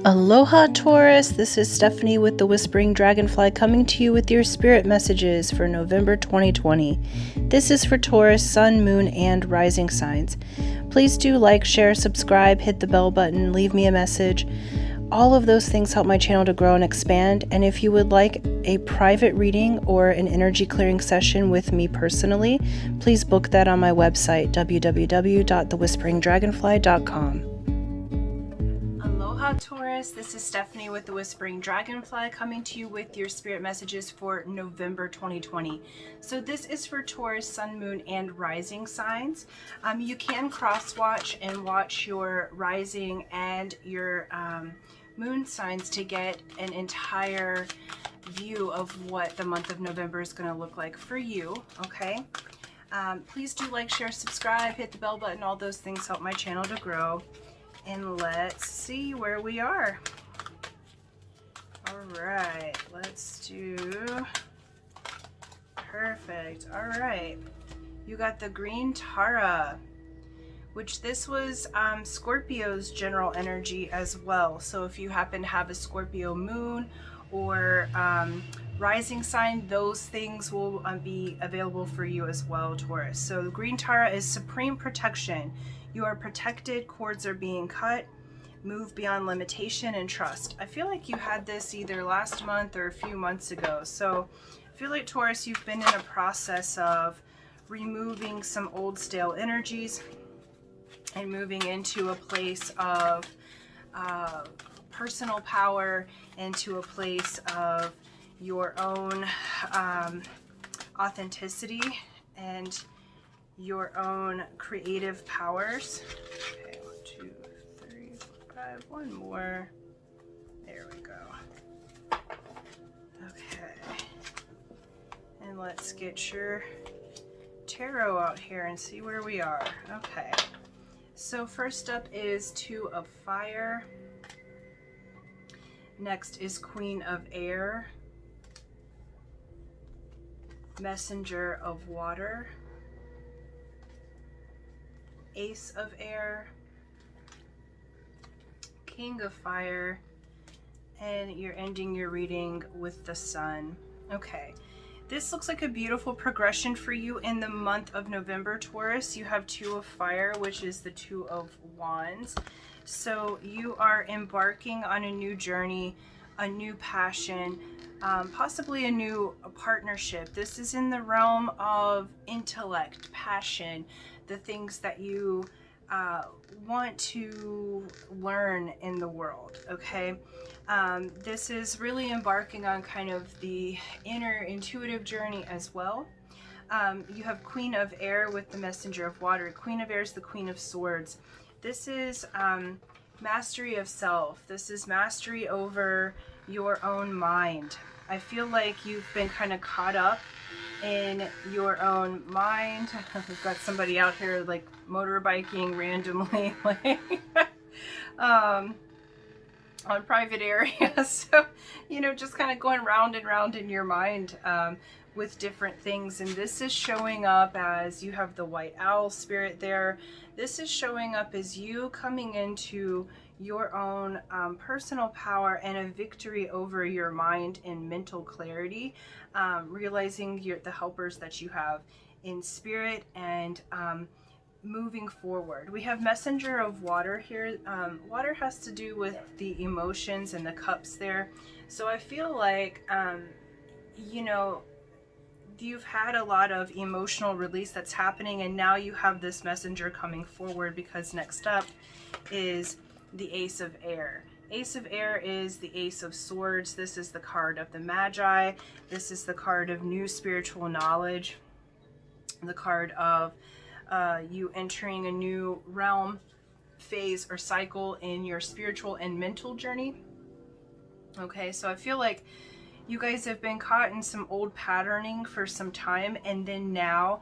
Aloha Taurus, this is Stephanie with the Whispering Dragonfly coming to you with your spirit messages for November 2020. This is for Taurus, Sun, Moon, and Rising signs. Please do like, share, subscribe, hit the bell button, leave me a message. All of those things help my channel to grow and expand, and if you would like a private reading or an energy clearing session with me personally, please book that on my website, www.thewhisperingdragonfly.com. Aloha Taurus, this is Stephanie with the Whispering Dragonfly coming to you with your spirit messages for November 2020. So this is for Taurus, Sun, Moon, and Rising signs. You can cross watch and watch your rising and your moon signs to get an entire view of what the month of November is going to look like for you, okay? Please do like, share, subscribe, hit the bell button. All those things help my channel to grow. And let's see where we are. All right, let's do, perfect. All right, you got the green Tara, which this was Scorpio's general energy as well. So if you happen to have a Scorpio moon or rising sign, those things will be available for you as well, Taurus. So the green Tara is supreme protection. You are protected, cords are being cut, move beyond limitation and trust. I feel like you had this either last month or a few months ago. So I feel like, Taurus, you've been in a process of removing some old stale energies and moving into a place of personal power, into a place of your own authenticity and your own creative powers. Okay, 1, 2, 3, 4, 5, one more. There we go. Okay. And let's get your tarot out here and see where we are. Okay. So first up is Two of Fire. Next is Queen of Air. Messenger of Water. Ace of Air, King of Fire, and you're ending your reading with the Sun. Okay, this looks like a beautiful progression for you in the month of November, Taurus. You have Two of Fire, which is the Two of Wands. So you are embarking on a new journey, a new passion, possibly a new partnership. This is in the realm of intellect, passion, the things that you want to learn in the world, okay? This is really embarking on kind of the inner intuitive journey as well. You have Queen of Air with the Messenger of Water. Queen of Air is the Queen of Swords. This is mastery of self. This is mastery over your own mind. I feel like you've been kind of caught up in your own mind. We've got somebody out here like motorbiking randomly, like on private areas. So, you know, just kind of going round and round in your mind with different things. And this is showing up as you have the white owl spirit there. This is showing up as you coming into your own personal power and a victory over your mind and mental clarity, realizing the helpers that you have in spirit and moving forward. We have Messenger of Water here. Water has to do with the emotions and the cups there. So I feel like, you know, you've had a lot of emotional release that's happening, and now you have this messenger coming forward, because next up is the Ace of Air. Ace of Air is the Ace of Swords. This is the card of the Magi. This is the card of new spiritual knowledge. The card of you entering a new realm, phase, or cycle in your spiritual and mental journey. Okay, so I feel like you guys have been caught in some old patterning for some time, and then now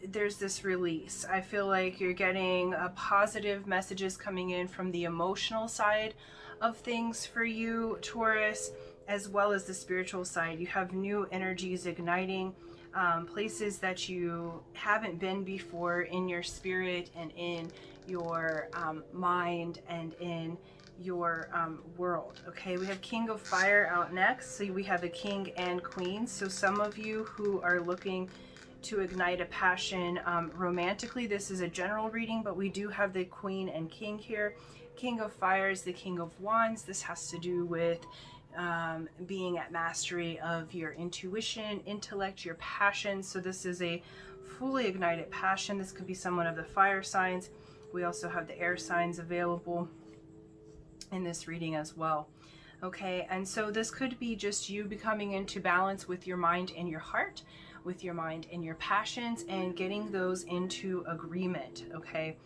there's this release. I feel like you're getting positive messages coming in from the emotional side of things for you, Taurus, as well as the spiritual side. You have new energies igniting, places that you haven't been before in your spirit and in your mind and in your world. Okay, we have King of Fire out next. So we have a king and queen. So some of you who are looking to ignite a passion romantically, this is a general reading, but we do have the queen and king here. King of Fire is the King of Wands. This has to do with being at mastery of your intuition, intellect, your passion. So this is a fully ignited passion. This could be someone of the fire signs. We also have the air signs available in this reading as well. Okay, and so this could be just you becoming into balance with your mind and your heart, with your mind and your passions, and getting those into agreement. Okay,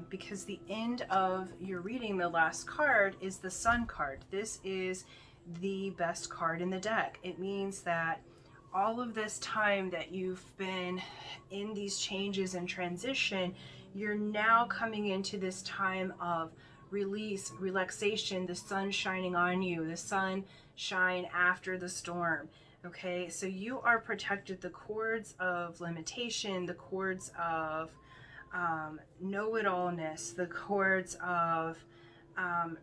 because the end of your reading, the last card is the Sun card. This is the best card in the deck. It means that all of this time that you've been in these changes and transition, you're now coming into this time of release, relaxation, the sun shining on you, the sunshine after the storm. Okay, so you are protected. The cords of limitation, the cords of know-it-allness, the cords of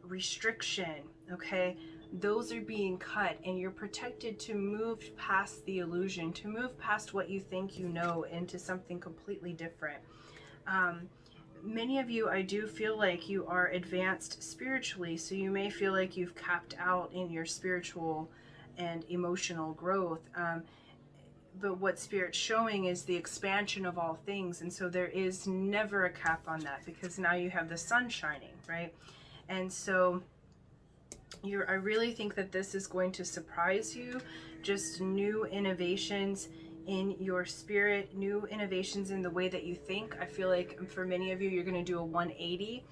restriction, okay, those are being cut, and you're protected to move past the illusion, to move past what you think you know into something completely different. Many of you, I do feel like you are advanced spiritually, so you may feel like you've capped out in your spiritual and emotional growth. But what Spirit's showing is the expansion of all things, and so there is never a cap on that, because now you have the sun shining, right? And so I really think that this is going to surprise you, just new innovations in your spirit, new innovations in the way that you think. I feel like for many of you, you're going to do a 180.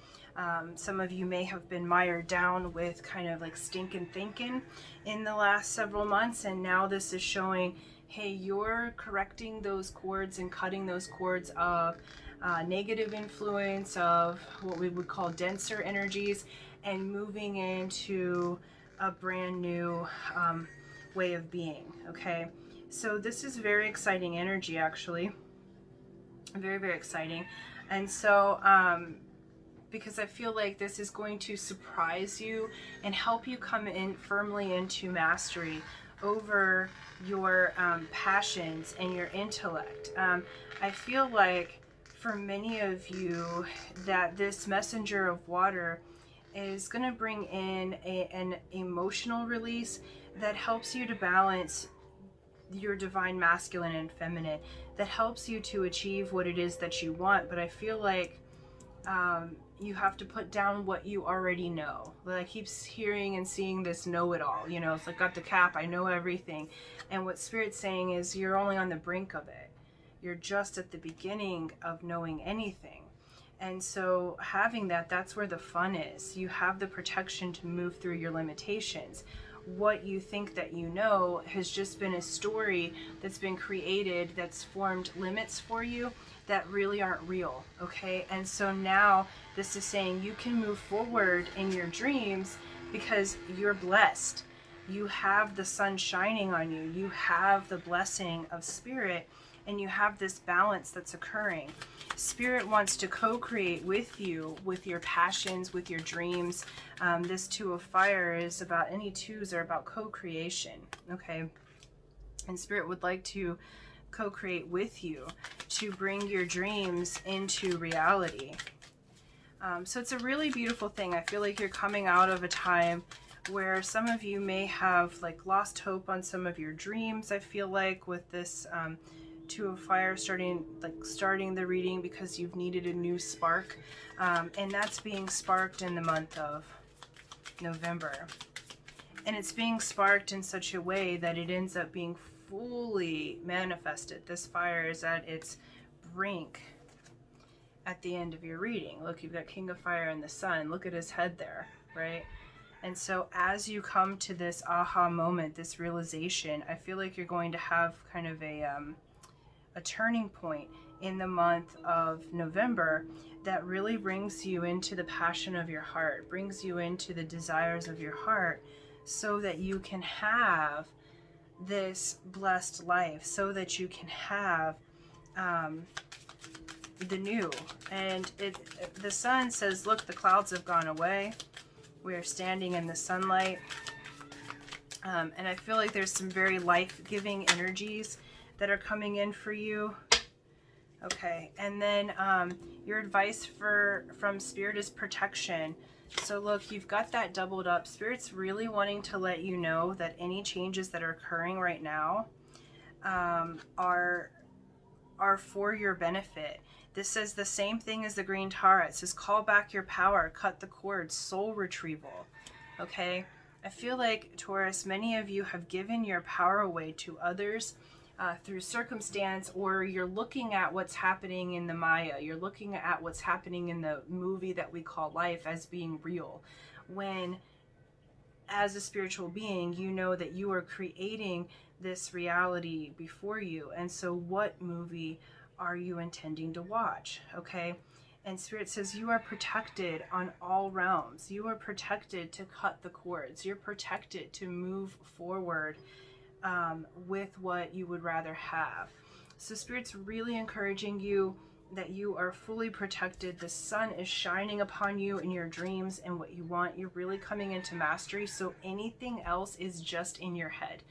Some of you may have been mired down with kind of like stinking thinking in the last several months, and now this is showing, hey, you're correcting those cords and cutting those cords of negative influence, of what we would call denser energies, and moving into a brand new way of being. Okay, so this is very exciting energy, actually, very, very exciting. And so because I feel like this is going to surprise you and help you come in firmly into mastery over your passions and your intellect. I feel like for many of you that this messenger of water is going to bring in an emotional release that helps you to balance your divine masculine and feminine, that helps you to achieve what it is that you want. But I feel like you have to put down what you already know. Like, I keep hearing and seeing this know-it-all, you know, it's like, got the cap, I know everything. And what Spirit's saying is you're only on the brink of it. You're just at the beginning of knowing anything. And so having that, that's where the fun is. You have the protection to move through your limitations. What you think that you know has just been a story that's been created, that's formed limits for you that really aren't real, okay? And so now this is saying you can move forward in your dreams because you're blessed. You have the sun shining on you. You have the blessing of Spirit, and you have this balance that's occurring. Spirit wants to co-create with you, with your passions, with your dreams. This Two of Fire is about, any twos are about co-creation, okay? And Spirit would like to co-create with you to bring your dreams into reality. So it's a really beautiful thing. I feel like you're coming out of a time where some of you may have like lost hope on some of your dreams. I feel like with this Two of Fire starting the reading because you've needed a new spark, and that's being sparked in the month of November, and it's being sparked in such a way that it ends up being fully manifested. This fire is at its brink at the end of your reading. Look, you've got King of Fire and the Sun. Look at his head there, right? And so as you come to this aha moment, this realization, I feel like you're going to have kind of a turning point in the month of November that really brings you into the passion of your heart, brings you into the desires of your heart, so that you can have this blessed life, so that you can have the new. And the sun says, look, the clouds have gone away. We are standing in the sunlight. And I feel like there's some very life-giving energies that are coming in for you. Okay, and then your advice from Spirit is protection. So look, you've got that doubled up. Spirit's really wanting to let you know that any changes that are occurring right now are for your benefit. This says the same thing as the green Taurus. It says call back your power, cut the cords, soul retrieval. Okay, I feel like, Taurus, many of you have given your power away to others through circumstance, or you're looking at what's happening in the Maya. You're looking at what's happening in the movie that we call life as being real. When, as a spiritual being, you know that you are creating this reality before you. And so what movie are you intending to watch? Okay. And Spirit says you are protected on all realms. You are protected to cut the cords. You're protected to move forward with what you would rather have. So Spirit's really encouraging you that you are fully protected. The sun is shining upon you in your dreams and what you want. You're really coming into mastery. So anything else is just in your head.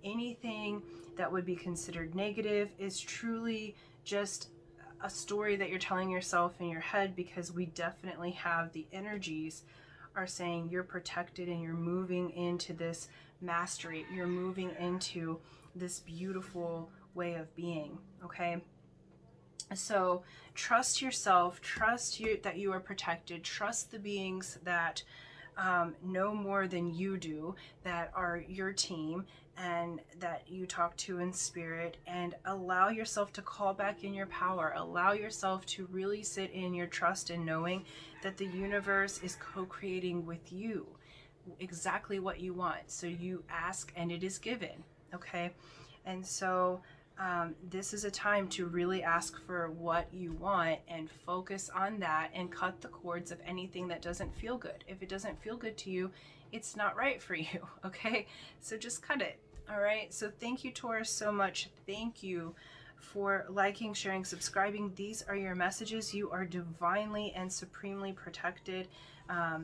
Anything that would be considered negative is truly just a story that you're telling yourself in your head, because we definitely have the energies are saying you're protected and you're moving into this mastery. You're moving into this beautiful way of being. Okay. So trust yourself, trust you that you are protected, trust the beings that know more than you do, that are your team and that you talk to in spirit, and allow yourself to call back in your power. Allow yourself to really sit in your trust and knowing that the universe is co-creating with you exactly what you want. So you ask and it is given. Okay. And so this is a time to really ask for what you want and focus on that and cut the cords of anything that doesn't feel good. If it doesn't feel good to you, it's not right for you. Okay. So just cut it. All right. So thank you, Taurus, so much. Thank you for liking, sharing, subscribing. These are your messages. You are divinely and supremely protected.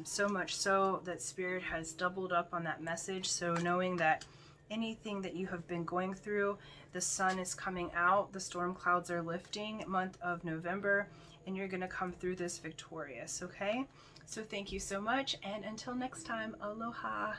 So much so that Spirit has doubled up on that message. So knowing that anything that you have been going through, the sun is coming out, the storm clouds are lifting, month of November, and you're going to come through this victorious. Okay. So thank you so much. And until next time, aloha.